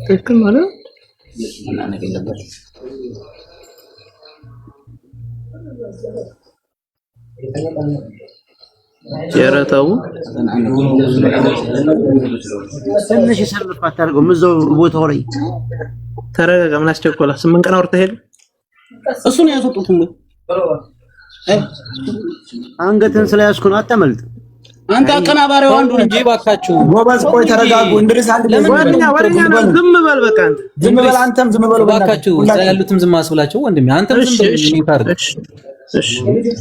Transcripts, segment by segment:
ትክክል ማለት መናነቅ የለበትም። የረታው ትንሽ ይሰርፍ አታርገው እዛው ቦታው ላይ ተረጋጋ። ምን አስቸኮላ? 8 ቀን አውርተህ ሄደ። እሱን ያስወጡት ነው። አንገትን ስለያዝኩ ነው። አታመልጥ። አንተ አቀናባሪው አንዱ እንጂ ባካችሁ ጎበዝ። ቆይ ተረጋጉ። እንድሪስ አንድ ወደኛ ነው። ዝም በል በቃ አንተ ዝም በል። አንተም ዝም በል ባካችሁ። እዛ ያሉትም ዝም አስብላችሁ ወንድሜ። አንተም ዝም በል። እሺ ታርግ። እሺ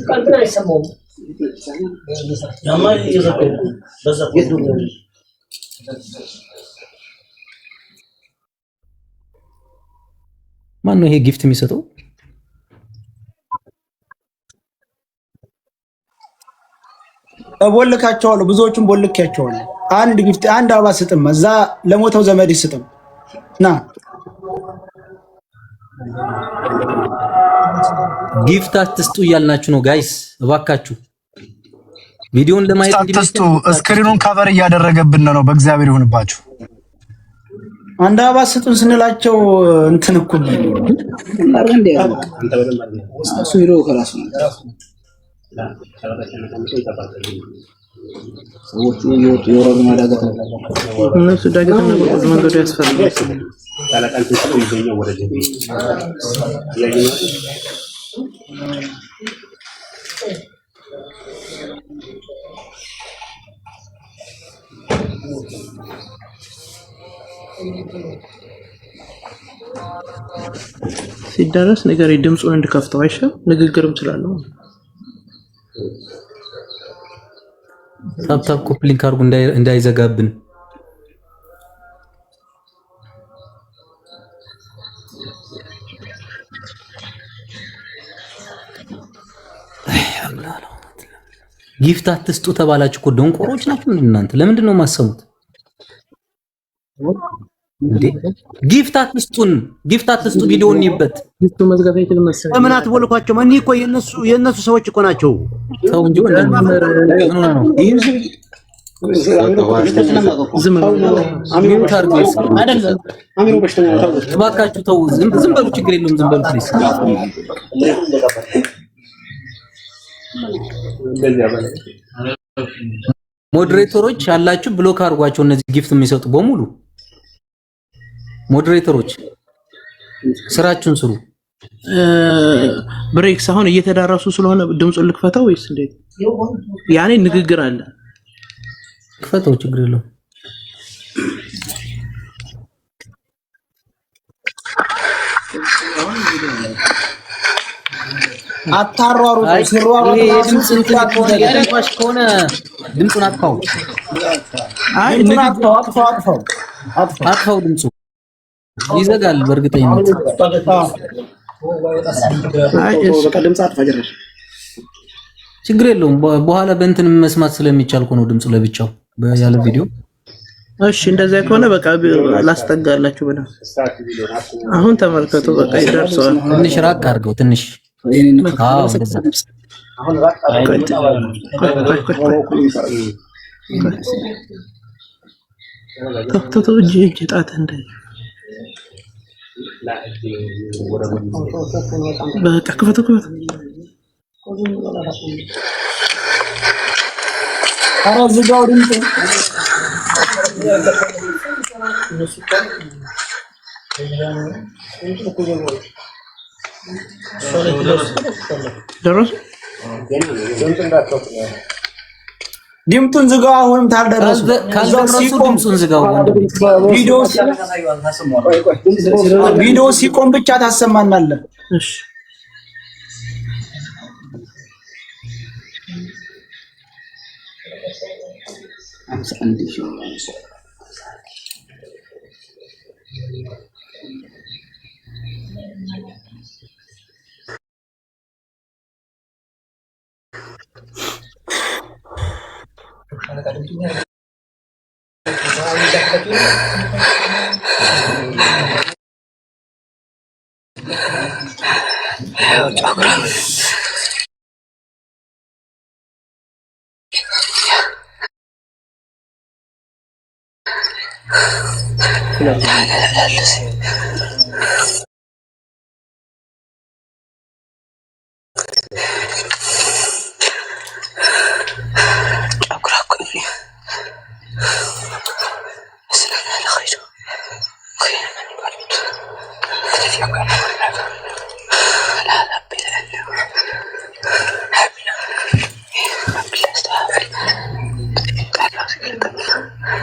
ቀልብን አይሰማውም። ያማል ይዘከው በዛ ማን ነው ይሄ ጊፍት የሚሰጠው? ቦልካቸዋለሁ። ብዙዎቹን ቦልካቸዋለሁ። አንድ ጊፍት አንድ አበባ ስጥም። እዛ ለሞተው ዘመድ ስጥም። ና ጊፍት አትስጡ እያልናችሁ ነው ጋይስ፣ እባካችሁ ቪዲዮን ለማየት አትስጡ። ስክሪኑን ከቨር እያደረገብን ነው። በእግዚአብሔር ይሁንባችሁ። አንድ አበባ ስጡን ስንላቸው እንትን እኮ እሱ ሄዶ ከራሱ ሰዎች እየወጡ የወረዱ ማዳገት ነው። እነሱ ዳገትና በቁጥ መንገዱ ያስፈልጋል። ሲደረስ ነገር ድምጹን እንድከፍተው አይሻል? ንግግርም ስላለው ታፕ ኮፕሊንግ አድርጉ እንዳይዘጋብን። ጊፍት አትስጡ ተባላችሁ እኮ ደንቆሮች ናችሁ እናንተ። ለምንድን ነው የማሰሙት እንዴ? ጊፍት አትስጡን፣ ጊፍት አትስጡ። ቪዲዮውን ይበት ጊፍቱ መዝጋት አይችልም መሰለኝ። ለምን አትቦልኳቸው? እኔ እኮ የነሱ ሰዎች እኮ ናቸው። ተው እንጂ እባካችሁ ተው። ዝም በሉ፣ ችግር የለውም። ዝም በሉ ፕሊዝ። ሞዴሬተሮች ያላችሁ ብሎክ አድርጓቸው። እነዚህ ጊፍት የሚሰጡ በሙሉ ሞዴሬተሮች ስራችሁን ስሩ። ብሬክስ አሁን እየተዳረሱ ስለሆነ ድምጹን ልክፈተው ወይስ እንዴት? ያኔ ንግግር አለ። ክፈተው፣ ችግር የለውም። አታሯሩ ሲሯሩ ድምጽን ትንሽ ከሆነ ድምጹን አጥፋው። አይ አጥፋው ድምጹ ይዘጋል በእርግጠኝነት። አይ በቃ ድምጽ አጥፋ ጀረሽ። ችግር የለውም። በኋላ በእንትን መስማት ስለሚቻል ነው ድምጹ ለብቻው ያለ ቪዲዮ። እሺ እንደዛ ከሆነ በቃ ላስጠጋላችሁ ብለው አሁን ተመልከቱ። በቃ ይደርሰዋል። ትንሽ ራቅ አድርገው ትንሽ። አዎ እንደዛ። አሁን ራቅ ተው እጅ ጣት እንደ በቃ ክፈቱ። ኧረ ዝጋው ድምጽ። ደረሱ። ድምጡን ዝጋው። አሁንም ታልደረሱ ካልደረሱ ድምጹን ዝጋው። ቪዲዮ ሲቆም ብቻ ታሰማናለህ። እሺ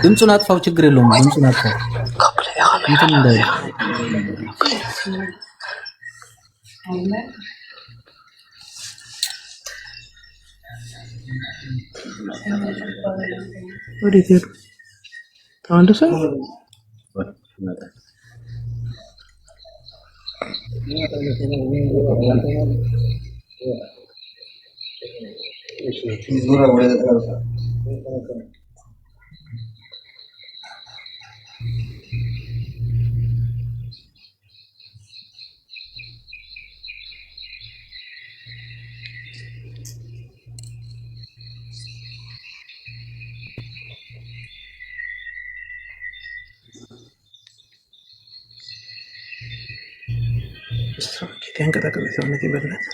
ድምፁን አጥፋው፣ ችግር የለውም። ድምፁን አጥፋው እንትን እንዳይል ወዴት ሄዱ? ተመለሰ? Tiangkat sama nanti berat.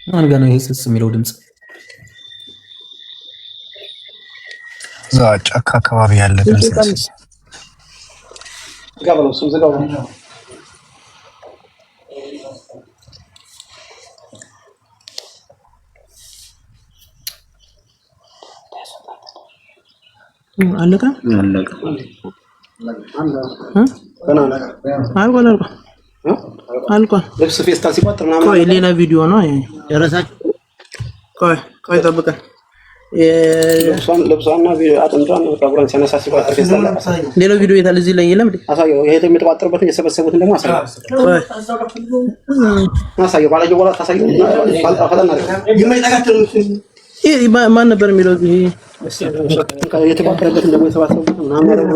ማን ጋር ነው ይሄ ስስ የሚለው ድምጽ? እዛ ጫካ አካባቢ ያለ ድምጽ زقابلو سو زقابلو አለቀ አልቋል። ልብስ ፌስታል ሲቆጥር ምናምን ቆይ ሌላ ቪዲዮ ነው ይሄ ደረሳችሁ? ቆይ ጠብቀን ልብሷና አጥንቷን ቀብረን ሲያነሳ ሲቆጥር ፌስታል ሌላው ቪዲዮ የታለ? እዚህ ላይ የለም እንዴ? አሳየው። ይሄ የሚተቋጥርበትን የሰበሰቡትን ደግሞ አሳየው። ባላየው ወላ ታሳየው። ፈጠና ይሄ ማን ነበር የሚለው? ይሄ የተቋጠረበትን ደግሞ የሰበሰቡትን ምናምን ያደረገው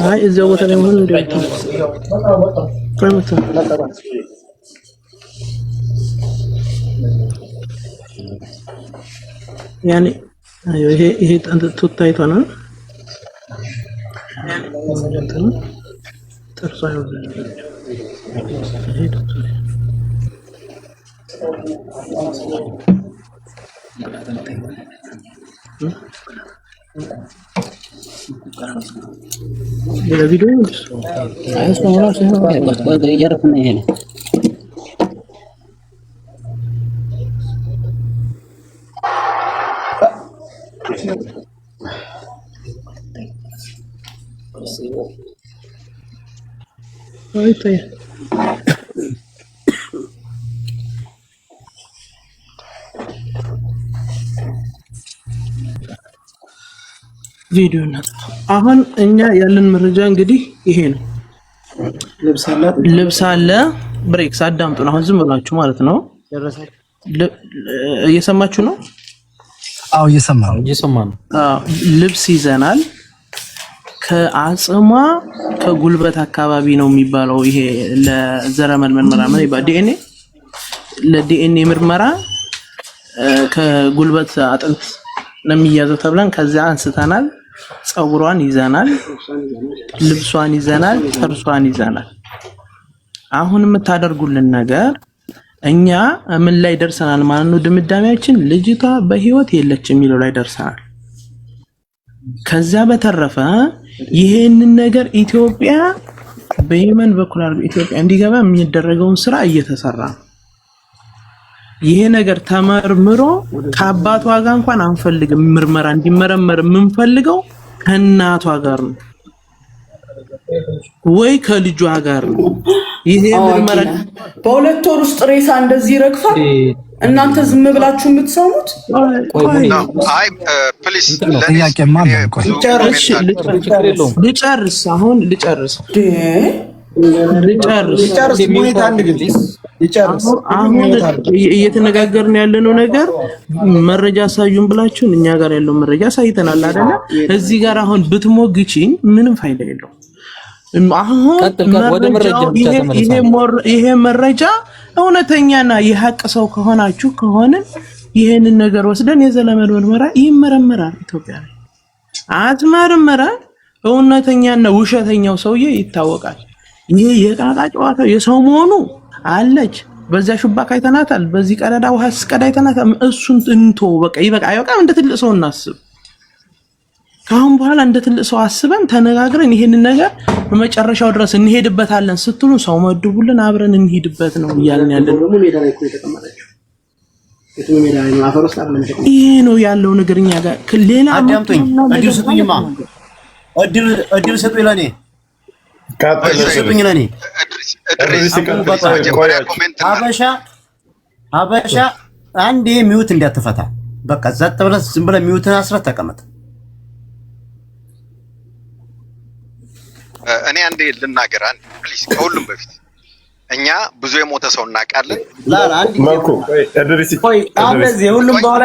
አይ እዛው ቦታ ላይ ሆነ እንዴ? يعني ايوه هي تطايت انا ترصع ده فيديو عايز تعرف بس يعرف من هنا طيب ቪዲዮ እናጥፋ። አሁን እኛ ያለን መረጃ እንግዲህ ይሄ ነው። ልብስ አለ። ብሬክስ አዳምጡን። አሁን ዝም ብላችሁ ማለት ነው። እየሰማችሁ ነው? አዎ እየሰማን ነው። ልብስ ይዘናል። ከአጽሟ ከጉልበት አካባቢ ነው የሚባለው። ይሄ ለዘረመል ምርመራ ምን ይባል? ለዲኤንኤ ምርመራ ከጉልበት አጥንት ነው የሚያዘው ተብለን ከዛ አንስተናል። ጸጉሯን ይዘናል፣ ልብሷን ይዘናል፣ ጥርሷን ይዘናል። አሁን የምታደርጉልን ነገር እኛ ምን ላይ ደርሰናል ማለት ነው? ድምዳሜያችን ልጅቷ በህይወት የለች የሚለው ላይ ደርሰናል። ከዛ በተረፈ ይሄንን ነገር ኢትዮጵያ በየመን በኩል ኢትዮጵያ እንዲገባ የሚደረገውን ስራ እየተሰራ ነው። ይሄ ነገር ተመርምሮ ከአባቷ ጋር እንኳን አንፈልግም። ምርመራ እንዲመረመር የምንፈልገው ከእናቷ ጋር ነው ወይ ከልጇ ጋር ነው። ይሄ ምርመራ በሁለት ወር ውስጥ ሬሳ እንደዚህ ይረግፋል። እናንተ ዝም ብላችሁ የምትሰሙት? አይ ፕሊስ ጥያቄማ ልጨርስ አሁን ልጨርስ ሙኒት አንድ ግን ልጨርስ። አሁን እየተነጋገርን ያለነው ነገር መረጃ ሳዩን ብላችሁን እኛ ጋር ያለው መረጃ ሳይተናል አይደለ? እዚህ ጋር አሁን ብትሞግቺኝ ምንም ፋይዳ የለው። አሁን ይሄ መረጃ እውነተኛና የሐቅ ሰው ከሆናችሁ ከሆነ ይሄንን ነገር ወስደን የዘለመድ ምርመራ ይመረመራል። ኢትዮጵያ ላይ አትመረመራ እውነተኛና ውሸተኛው ሰውዬ ይታወቃል። ይሄ የቃቃ ጨዋታ የሰው መሆኑ አለች። በዛ ሹባካ አይተናታል። በዚህ ቀዳዳ ውሃ ስቀዳ አይተናታል። እሱን እንቶ በቃ ይበቃ አይበቃም። እንደ ትልቅ ሰው እናስብ። ካሁን በኋላ እንደ ትልቅ ሰው አስበን ተነጋግረን ይሄንን ነገር በመጨረሻው ድረስ እንሄድበታለን ስትሉ ሰው መድቡልን አብረን እንሄድበት ነው እያልን ያለን። ይሄ ነው ያለው ነገር እኛ ጋር ሌላ አዳምጡኝ። እድል ስጡኝማ እድል ስጡኝ ለኔ ሀበሻ አንዴ ሚውት እንዳትፈታ በቃ ዘጥ ብለህ ዝም ብለህ ሚውትን አስረህ ተቀመጥ። እኔ አንዴ ልናገር አንድ ፕሊስ። ከሁሉም በፊት እኛ ብዙ የሞተ ሰው እናውቃለን። ላላ አንዴ ቆይ አሁን ሁሉም በኋላ